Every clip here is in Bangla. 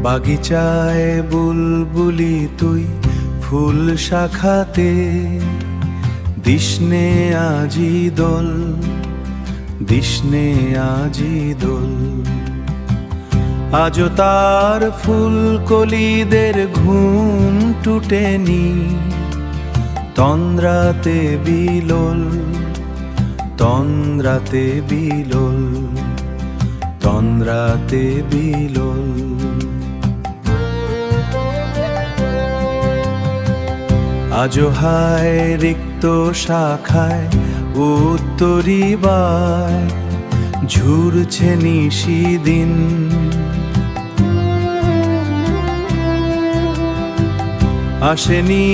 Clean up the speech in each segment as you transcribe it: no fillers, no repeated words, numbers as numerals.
বাগিচায় বুলবুলি তুই ফুল শাখাতে, দিসনে আজি দোল, দিসনে আজি দোল। আজও তার ফুলকলিদের ঘুম টুটেনি, তন্দ্রাতে বিলোল, তন্দ্রাতে বিলোল, তন্দ্রাতে বিলোল। আজও হায় রিক্ত শাখায় উত্তরিবায় ঝুরছে নিশিদিন। আসেনি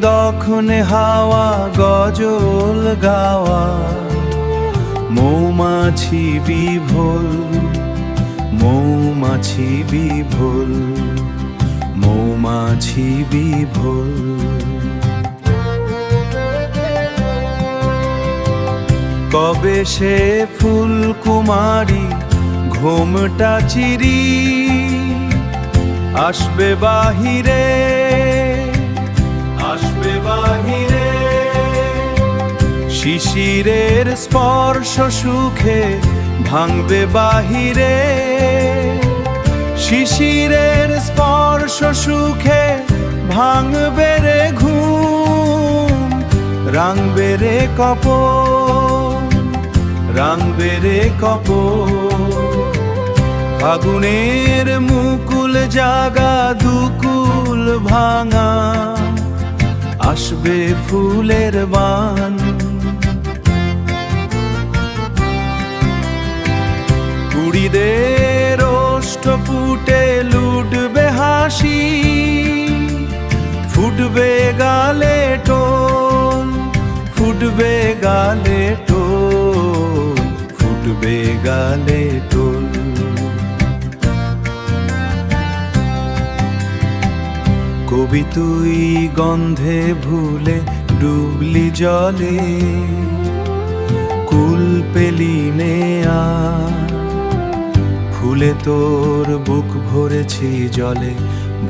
দক্ষিণে হাওয়া গজল গাওয়া, মৌমাছি বিভোল, মৌমাছি বিভোল, মৌমাছি বিভোল। কবে সে ফুলকুমারী ঘোমটা চিরি আসবে বাহিরে, আসবে বাহিরে। শিশিরের স্পর্শ সুখে ভাঙবে বাহিরে, শিশিরের স্পর্শ সুখে ভাঙবে রে ঘুম। রাঙবে রে কপোল, রাঙবে রে কপোল। ফাগুনের মুকুল জাগা দুকুল ভাঙা, আসবে ফুলের বান। কুড়িদের ওষ্ঠপুটে লুটবে হাসি, ফুটবে গালে টোল, ফুটবে গালে টোল, ফুটবে গালে টোল। কবি তুই গন্ধে ভুলে ডুবলি জলে, কুল পেলি নে আর। ফুলে তোর বুক ভরেছি জলে,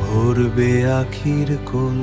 ভরবে আখির কোল।